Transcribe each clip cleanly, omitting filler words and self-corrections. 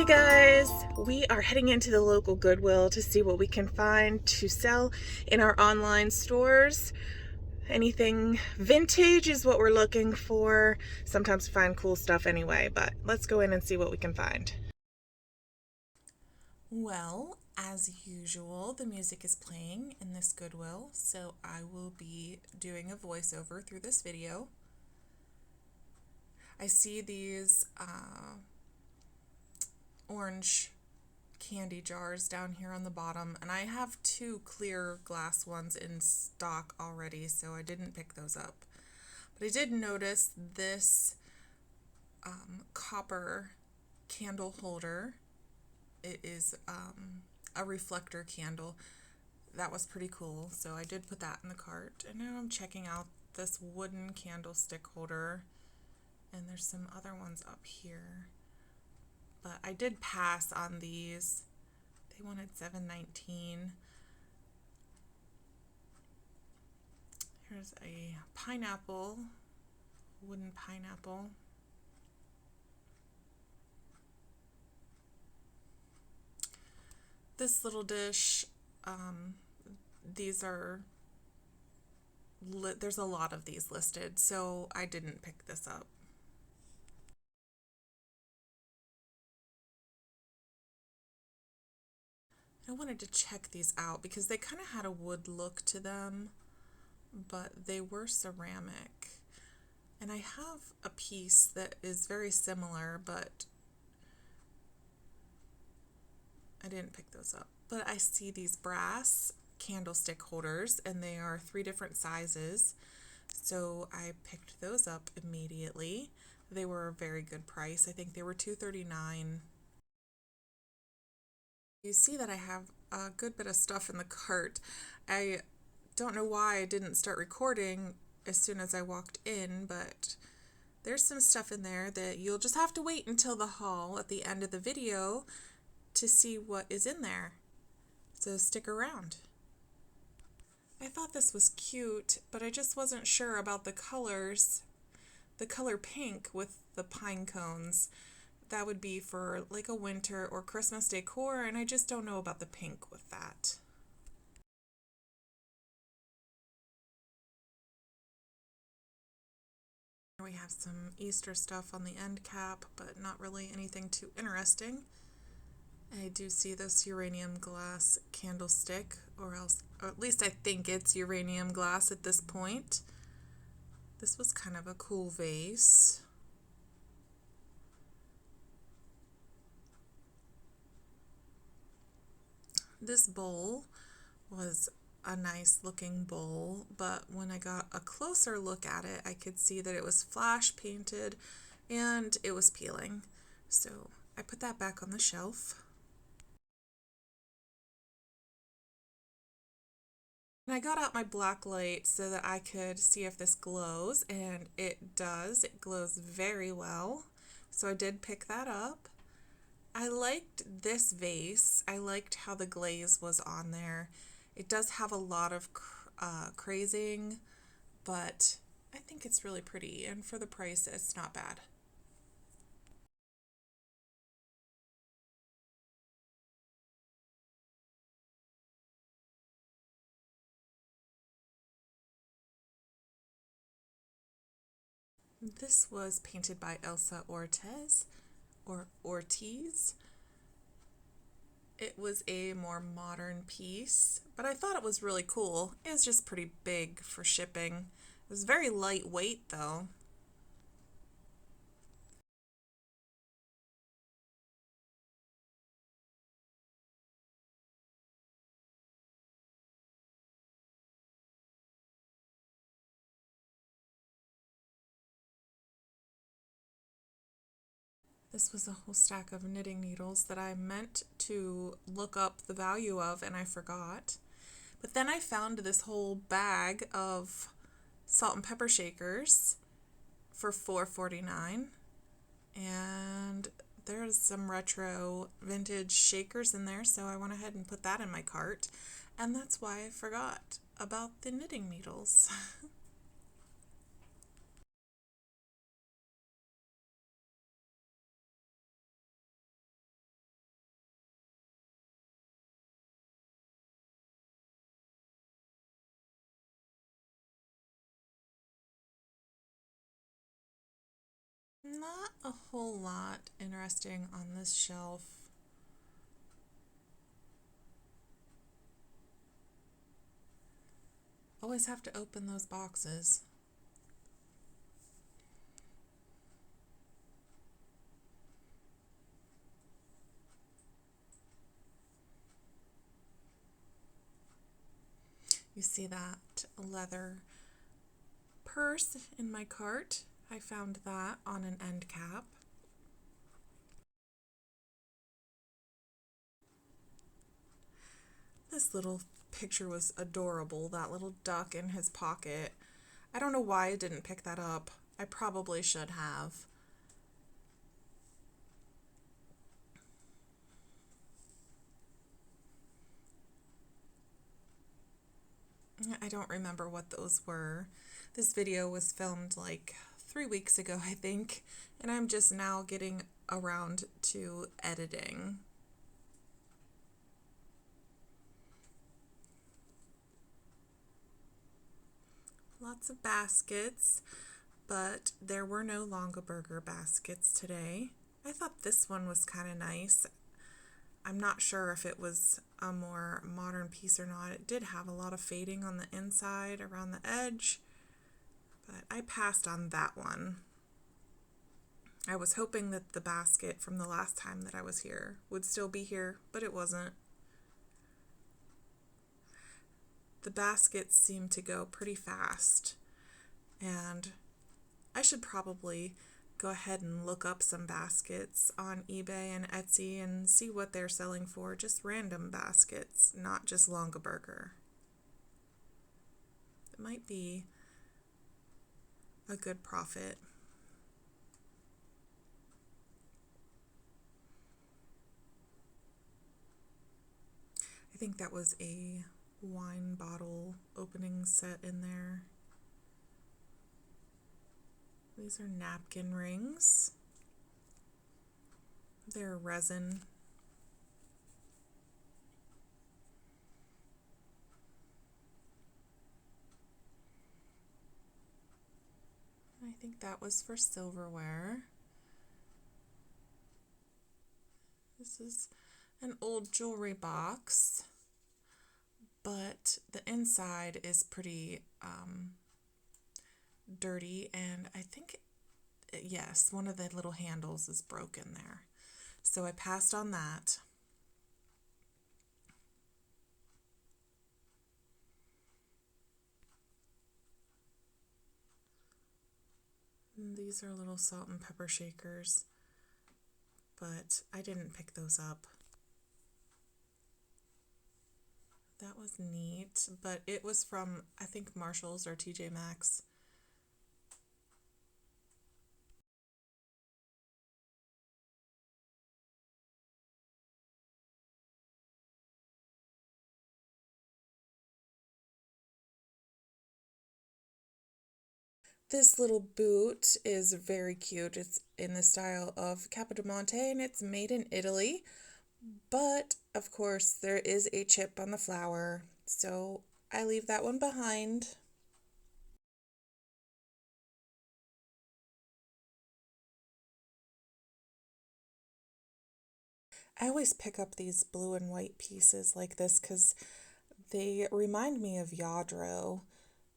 Hey guys, we are heading into the local Goodwill to see what we can find to sell in our online stores. Anything vintage is what we're looking for. Sometimes we find cool stuff anyway, but let's go in and see what we can find. Well, as usual, the music is playing in this Goodwill, so I will be doing a voiceover through this video. I see these orange candy jars down here on the bottom, and I have two clear glass ones in stock already, so I didn't pick those up. But I did notice this copper candle holder. It is a reflector candle. That was pretty cool, so I did put that in the cart. And now I'm checking out this wooden candlestick holder, and there's some other ones up here. But I did pass on these. They wanted $7.19. Here's a pineapple, wooden pineapple. This little dish, these are, there's a lot of these listed, so I didn't pick this up. I wanted to check these out because they kind of had a wood look to them, but they were ceramic. And I have a piece that is very similar, but I didn't pick those up. But I see these brass candlestick holders, and they are 3 different sizes. So I picked those up immediately. They were a very good price. I think they were $2.39. You see that I have a good bit of stuff in the cart. I don't know why I didn't start recording as soon as I walked in, but there's some stuff in there that you'll just have to wait until the haul at the end of the video to see what is in there. So stick around. I thought this was cute, but I just wasn't sure about the colors. The color pink with the pine cones. That would be for like a winter or Christmas decor, and I just don't know about the pink with that. We have some Easter stuff on the end cap, but not really anything too interesting. I do see this uranium glass candlestick, or at least I think it's uranium glass at this point. This was kind of a cool vase. This bowl was a nice looking bowl, but when I got a closer look at it, I could see that it was flash painted and it was peeling. So I put that back on the shelf. And I got out my black light so that I could see if this glows, and it does. It glows very well. So I did pick that up. I liked this vase. I liked how the glaze was on there. It does have a lot of crazing, but I think it's really pretty, and for the price, it's not bad. This was painted by Elsa Ortiz, or Ortiz. It was a more modern piece, but I thought it was really cool. It was just pretty big for shipping. It was very lightweight though. This was a whole stack of knitting needles that I meant to look up the value of, and I forgot. But then I found this whole bag of salt and pepper shakers for $4.49, and there's some retro vintage shakers in there, so I went ahead and put that in my cart, and that's why I forgot about the knitting needles. Not a whole lot interesting on this shelf. Always have to open those boxes. You see that leather purse in my cart? I found that on an end cap. This little picture was adorable, that little duck in his pocket. I don't know why I didn't pick that up. I probably should have. I don't remember what those were. This video was filmed like 3 weeks ago, I think, and I'm just now getting around to editing. Lots of baskets, but there were no Longaberger baskets today. I thought this one was kind of nice. I'm not sure if it was a more modern piece or not. It did have a lot of fading on the inside around the edge, but I passed on that one. I was hoping that the basket from the last time that I was here would still be here, but it wasn't. The baskets seem to go pretty fast, and I should probably go ahead and look up some baskets on eBay and Etsy and see what they're selling for. Just random baskets, not just Longaberger. It might be a good profit. I think that was a wine bottle opening set in there. These are napkin rings. They're resin. I think that was for silverware. This is an old jewelry box, but the inside is pretty dirty, and I think, yes, one of the little handles is broken there. So I passed on that. And these are little salt and pepper shakers, but I didn't pick those up. That was neat, but it was from, I think, Marshall's or TJ Maxx. This little boot is very cute. It's in the style of Capodimonte and it's made in Italy. But, of course, there is a chip on the flower, so I leave that one behind. I always pick up these blue and white pieces like this because they remind me of Yadro.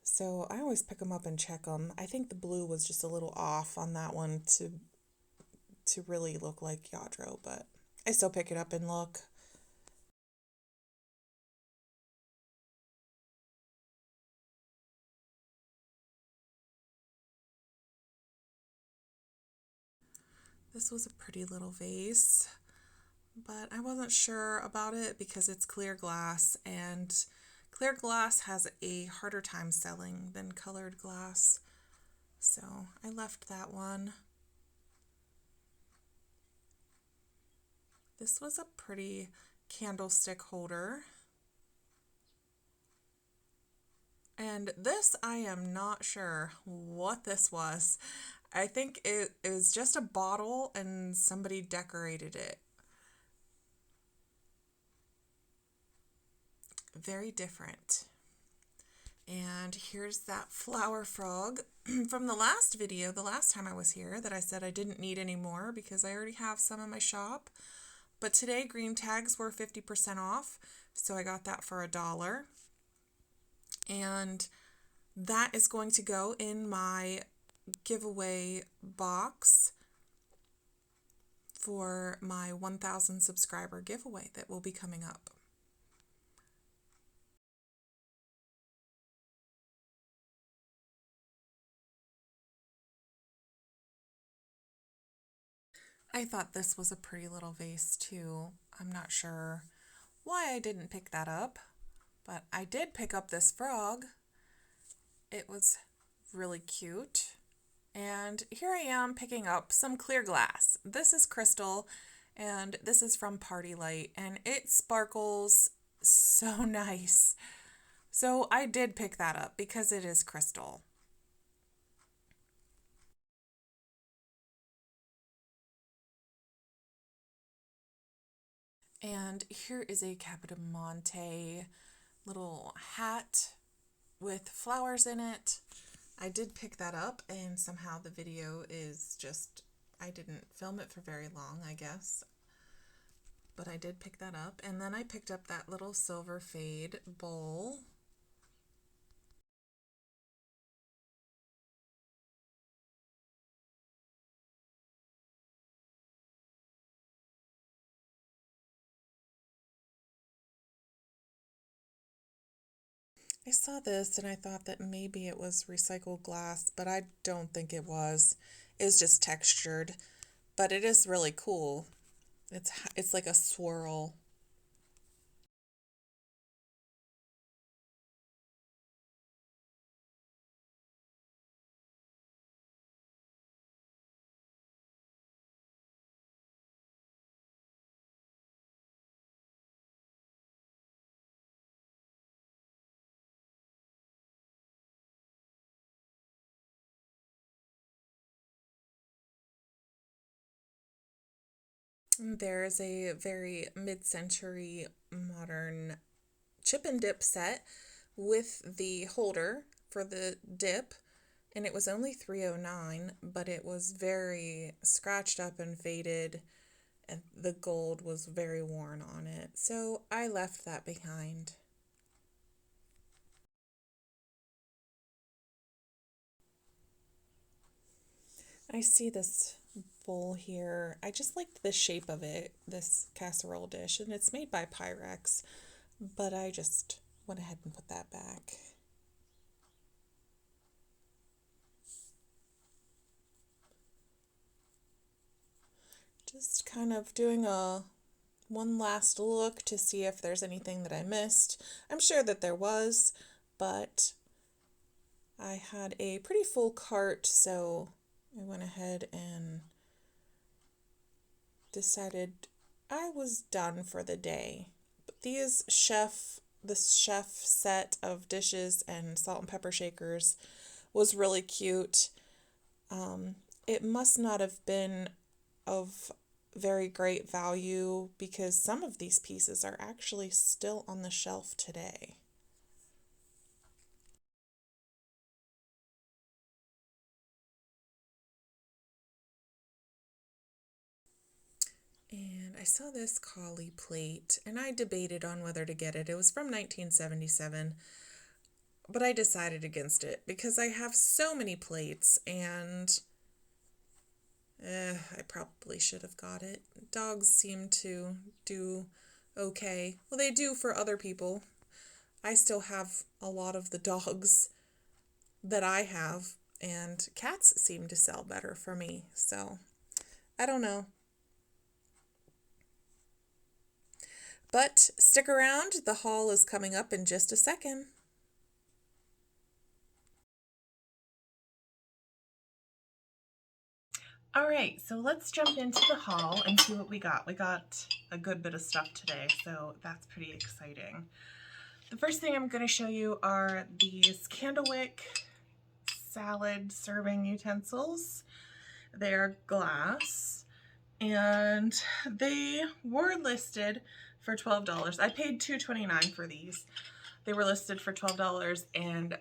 So I always pick them up and check them. I think the blue was just a little off on that one to really look like Yadro, but I still pick it up and look. This was a pretty little vase, but I wasn't sure about it because it's clear glass, and clear glass has a harder time selling than colored glass. So I left that one. This was a pretty candlestick holder. And this, I am not sure what this was. I think it was just a bottle and somebody decorated it. Very different. And here's that flower frog from the last video, the last time I was here, that I said I didn't need any more because I already have some in my shop. But today green tags were 50% off, so I got that for $1. And that is going to go in my giveaway box for my 1,000 subscriber giveaway that will be coming up. I thought this was a pretty little vase too. I'm not sure why I didn't pick that up, but I did pick up this frog. It was really cute. And here I am picking up some clear glass. This is crystal, and this is from Party Light, and it sparkles so nice. So I did pick that up because it is crystal. And here is a Capodimonte little hat with flowers in it. I did pick that up, and somehow the video is just, I didn't film it for very long, I guess. But I did pick that up. And then I picked up that little silver fade bowl. I saw this and I thought that maybe it was recycled glass, but I don't think it was. It's just textured, but it is really cool. It's like a swirl. There is a very mid-century modern chip and dip set with the holder for the dip, and it was only $3.09, but it was very scratched up and faded, and the gold was very worn on it. So I left that behind. I see this bowl here. I just liked the shape of it, this casserole dish, and it's made by Pyrex, but I just went ahead and put that back. Just kind of doing one last look to see if there's anything that I missed. I'm sure that there was, but I had a pretty full cart, so I went ahead and decided I was done for the day. But this chef set of dishes and salt and pepper shakers was really cute. It must not have been of very great value because some of these pieces are actually still on the shelf today. And I saw this collie plate, and I debated on whether to get it. It was from 1977, but I decided against it because I have so many plates, and I probably should have got it. Dogs seem to do okay. Well, they do for other people. I still have a lot of the dogs that I have, and cats seem to sell better for me. So, I don't know. But stick around, the haul is coming up in just a second. All right, so let's jump into the haul and see what we got. We got a good bit of stuff today, so that's pretty exciting. The first thing I'm going to show you are these Candlewick salad serving utensils. They are glass, and they were listed for $12. I paid $2.29 for these, They were listed for $12 and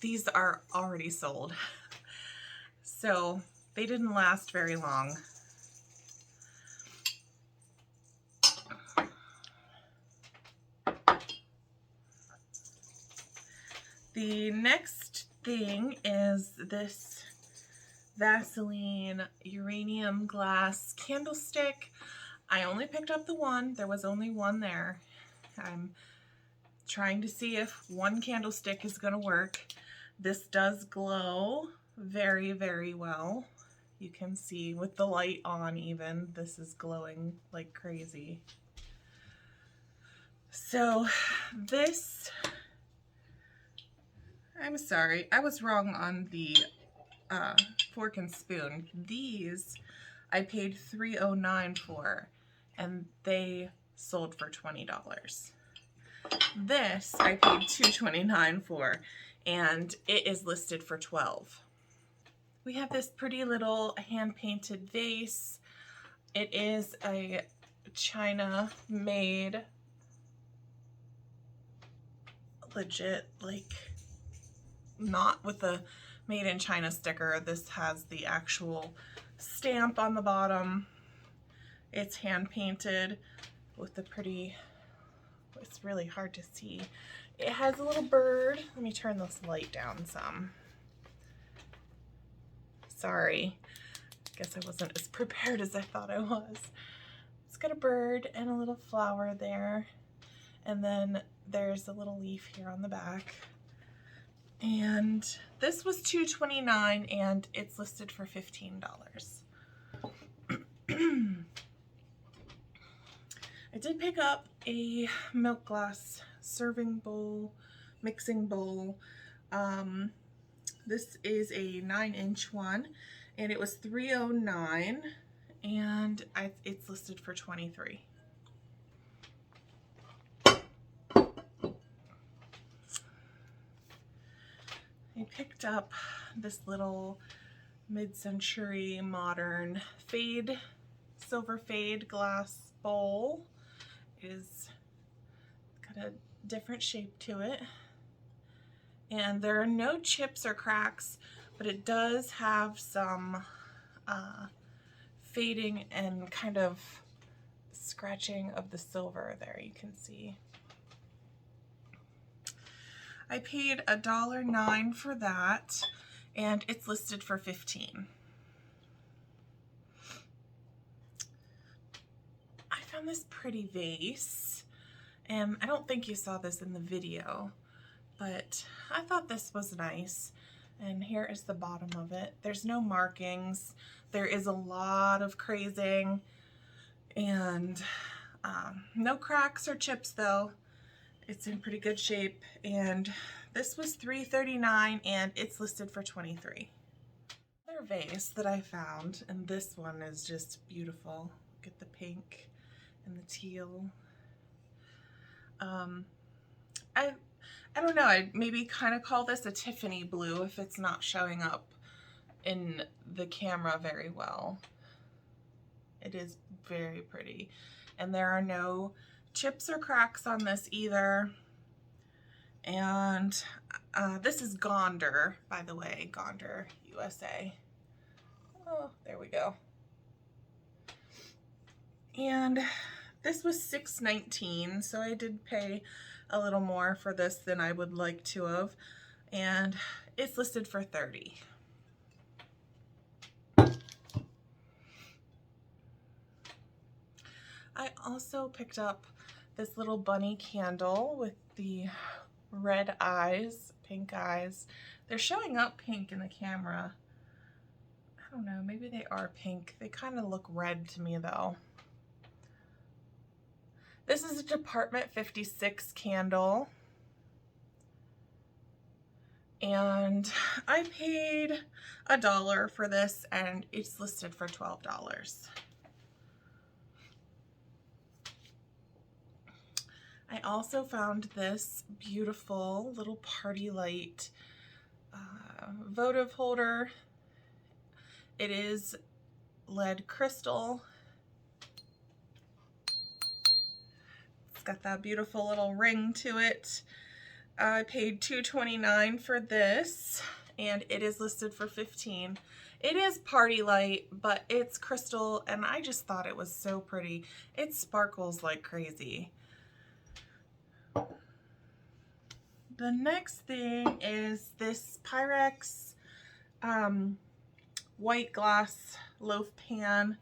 these are already sold. So they didn't last very long. The next thing is this Vaseline Uranium glass candlestick. I only picked up the one. There was only one there. I'm trying to see if one candlestick is going to work. This does glow very, very well. You can see with the light on even, this is glowing like crazy. So this, I'm sorry, I was wrong on the fork and spoon. These I paid $3.09 for, and they sold for $20. This I paid $2.29 for, and it is listed for $12. We have this pretty little hand-painted vase. It is a China made, legit, like not with the made in China sticker. This has the actual stamp on the bottom. It's hand painted with the pretty, it's really hard to see. It has a little bird. Let me turn this light down some. Sorry, I guess I wasn't as prepared as I thought I was. It's got a bird and a little flower there. And then there's a little leaf here on the back. And this was $2.29 and it's listed for $15. I did pick up a milk glass serving bowl, mixing bowl. This is a 9-inch one and it was $3.09 and it's listed for $23. I picked up this little mid-century modern fade, silver fade glass bowl. It is got a different shape to it. And there are no chips or cracks, but it does have some fading and kind of scratching of the silver there, you can see. I paid $1.09 for that, and it's listed for $15. I found this pretty vase, and I don't think you saw this in the video, but I thought this was nice. And here is the bottom of it. There's no markings. There is a lot of crazing, and no cracks or chips though. It's in pretty good shape, and this was $3.39 and it's listed for $23. Another vase that I found, and this one is just beautiful. Look at the pink and the teal. I don't know, I'd maybe kind of call this a Tiffany blue if it's not showing up in the camera very well. It is very pretty, and there are no chips or cracks on this either. And this is Gonder, by the way, Gonder USA. Oh, there we go. And this was $6.19, so I did pay a little more for this than I would like to have, and it's listed for $30. I also picked up this little bunny candle with the red eyes, pink eyes. They're showing up pink in the camera. I don't know, maybe they are pink. They kind of look red to me though. This is a Department 56 candle. And I paid $1 for this, and it's listed for $12. I also found this beautiful little party light votive holder. It is lead crystal. It's got that beautiful little ring to it. I paid $2.29 for this, and it is listed for $15. It is party light, but it's crystal, and I just thought it was so pretty. It sparkles like crazy. The next thing is this Pyrex white glass loaf pan.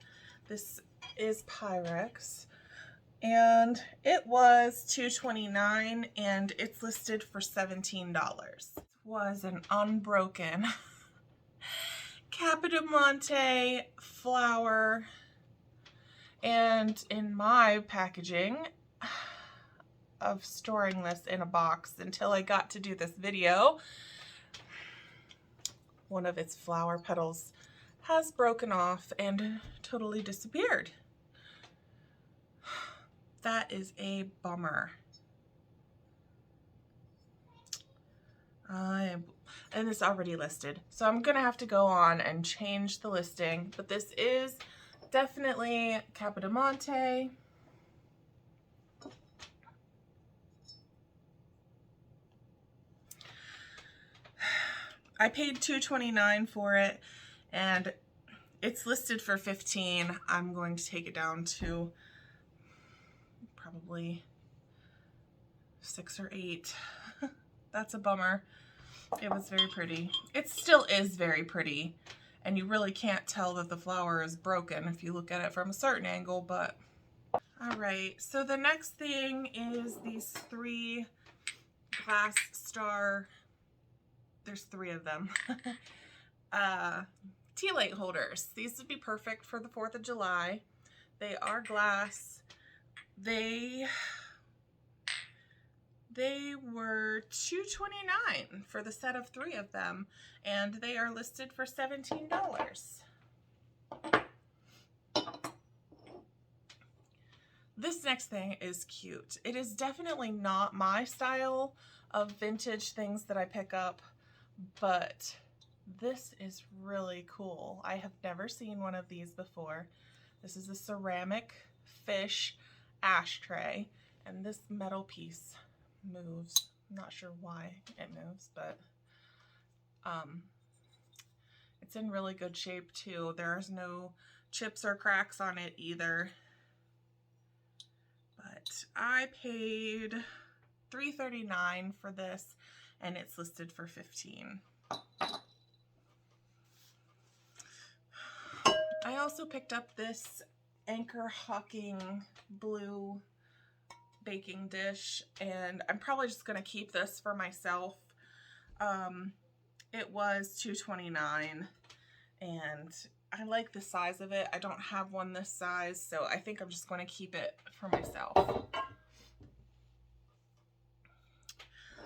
This is Pyrex, and it was $2.29, and it's listed for $17. This was an unbroken Capodimonte flower, and in my packaging of storing this in a box until I got to do this video, one of its flower petals has broken off and totally disappeared. That is a bummer. And it's already listed, so I'm gonna have to go on and change the listing, but this is definitely Capodimonte. I paid $2.29 for it, and it's listed for $15. I'm going to take it down to probably $6 or $8. That's a bummer. It was very pretty. It still is very pretty, and you really can't tell that the flower is broken if you look at it from a certain angle, but all right. So the next thing is these 3 glass star, there's 3 of them, tea light holders. These would be perfect for the 4th of July. They are glass. They were $2.29 for the set of 3 of them, and they are listed for $17. This next thing is cute. It is definitely not my style of vintage things that I pick up, but this is really cool. I have never seen one of these before. This is a ceramic fish ashtray, and this metal piece moves. I'm not sure why it moves, but it's in really good shape too. There's no chips or cracks on it either. But I paid $3.39 for this, and it's listed for $15. I also picked up this Anchor Hocking blue baking dish, and I'm probably just going to keep this for myself. It was $2.29, and I like the size of it. I don't have one this size, so I think I'm just going to keep it for myself.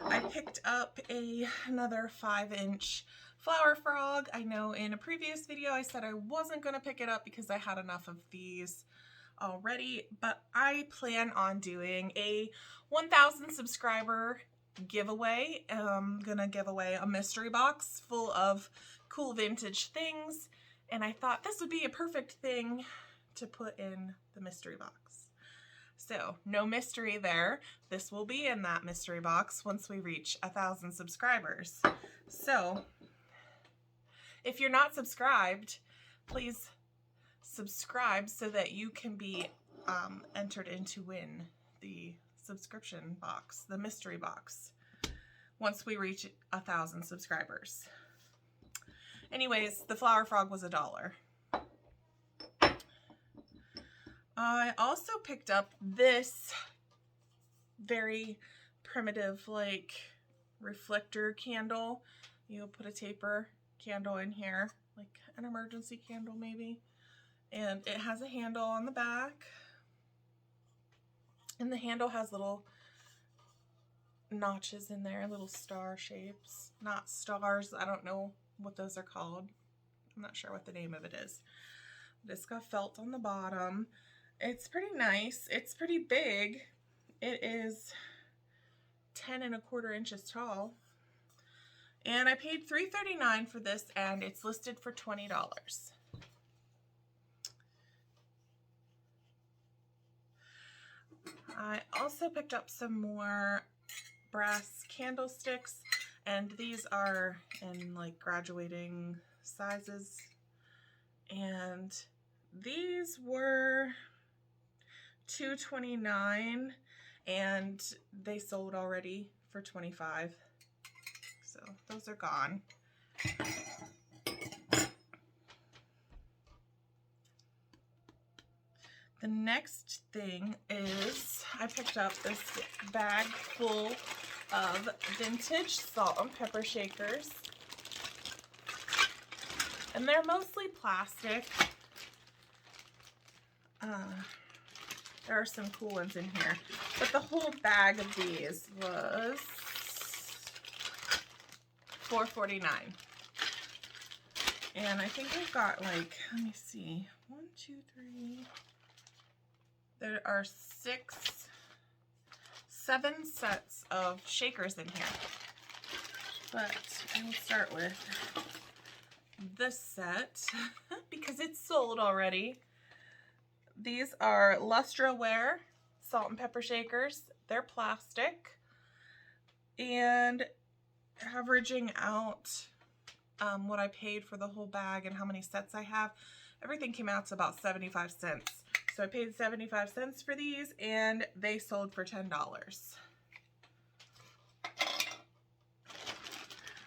I picked up another 5-inch flower frog. I know in a previous video I said I wasn't going to pick it up because I had enough of these already, but I plan on doing a 1,000 subscriber giveaway. I'm gonna give away a mystery box full of cool vintage things, and I thought this would be a perfect thing to put in the mystery box. So no mystery there. This will be in that mystery box once we reach 1,000 subscribers. So if you're not subscribed, please subscribe so that you can be entered in to win the subscription box, the mystery box, once we reach 1,000 subscribers. Anyways, the flower frog was $1. I also picked up this very primitive, like, reflector candle. You'll put a taper candle in here, like an emergency candle maybe. And it has a handle on the back, and the handle has little notches in there, little star shapes. Not stars, I don't know what those are called. I'm not sure what the name of it is. But it's got felt on the bottom. It's pretty nice. It's pretty big. It is 10¼ inches tall. And I paid $3.39 for this, and it's listed for $20. I also picked up some more brass candlesticks, and these are in like graduating sizes, and these were $2.29 and they sold already for $25, so those are gone. The next thing is I picked up this bag full of vintage salt and pepper shakers, and they're mostly plastic. There are some cool ones in here, but the whole bag of these was $4.49. And I think we've got like, let me see, 1, 2, 3. There are 7 sets of shakers in here. But I will start with this set because it's sold already. These are Lustraware salt and pepper shakers. They're plastic, and averaging out what I paid for the whole bag and how many sets I have, everything came out to about 75 cents. So I paid 75 cents for these, and they sold for $10.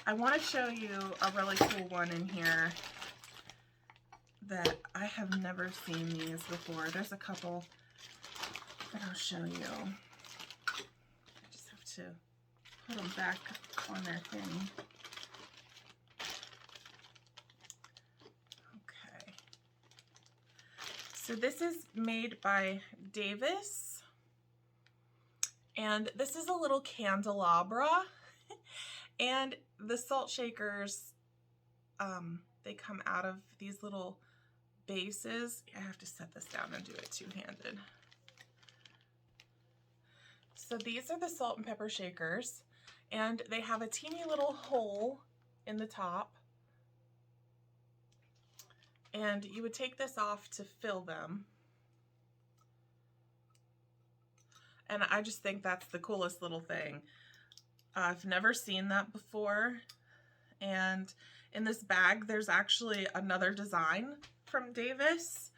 I want to show you a really cool one in here that I have never seen these before. There's a couple that I'll show you. I just have to put them back on their thing. Okay. So this is made by Davis, and this is a little candelabra, and the salt shakers, they come out of these little bases. I have to set this down and do it two-handed. So these are the salt and pepper shakers, and they have a teeny little hole in the top, and you would take this off to fill them. And I just think that's the coolest little thing. I've never seen that before, and in this bag there's actually another design from Davis,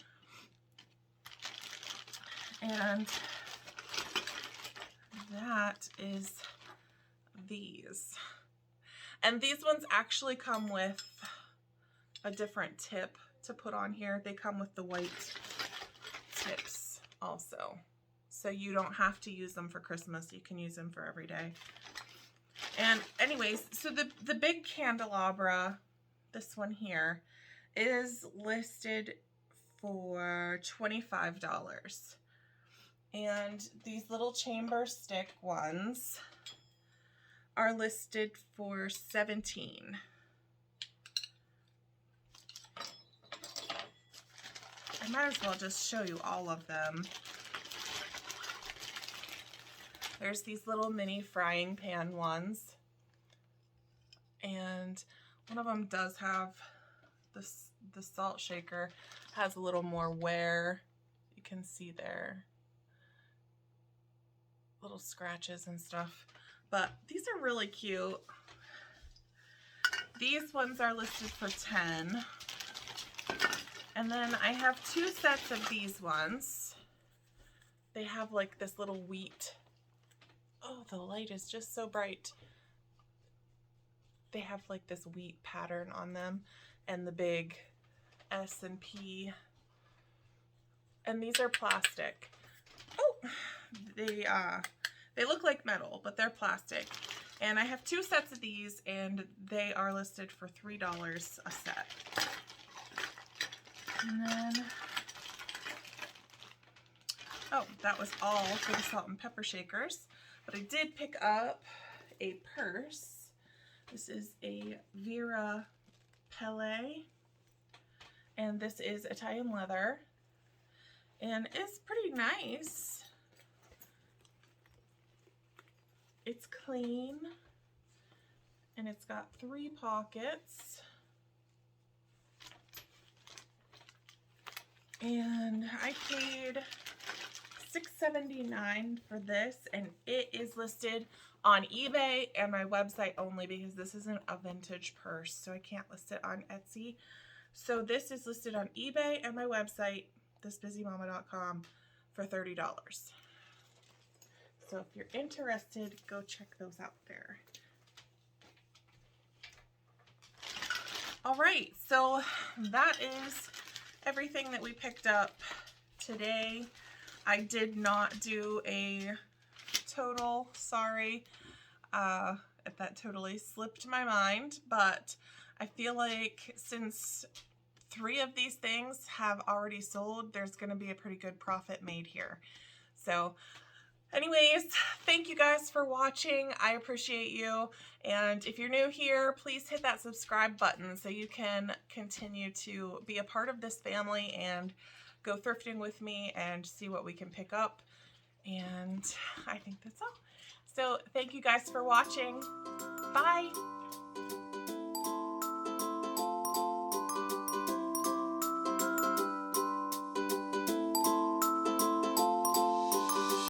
and that is these. And these ones actually come with a different tip to put on here. They come with the white tips also, so you don't have to use them for Christmas. You can use them for every day. And anyways, so the big candelabra, this one here, is listed for $25. And these little chamber stick ones are listed for $17. I might as well just show you all of them. There's these little mini frying pan ones, and one of them does have the salt shaker has a little more wear. You can see there little scratches and stuff, but these are really cute. These ones are listed for $10, and then I have 2 sets of these ones. They have like this little wheat. Oh, the light is just so bright. They have like this wheat pattern on them, and the big S and P. And these are plastic. Oh, they look like metal, but they're plastic. And I have 2 sets of these, and they are listed for $3 a set. And then, oh, that was all for the salt and pepper shakers. But I did pick up a purse. This is a Vera Pelle, and this is Italian leather, and it's pretty nice. It's clean, and it's got 3 pockets, and I paid $6.79 for this, and it is listed on eBay and my website only because this isn't a vintage purse, so I can't list it on Etsy. So this is listed on eBay and my website, thisbusymamma.com, for $30. So if you're interested, go check those out there. All right, so that is everything that we picked up today. I did not do a total, sorry, if that totally slipped my mind, but I feel like since 3 of these things have already sold, there's going to be a pretty good profit made here. So anyways, thank you guys for watching. I appreciate you. And if you're new here, please hit that subscribe button so you can continue to be a part of this family and go thrifting with me and see what we can pick up. And I think that's all. So thank you guys for watching. Bye.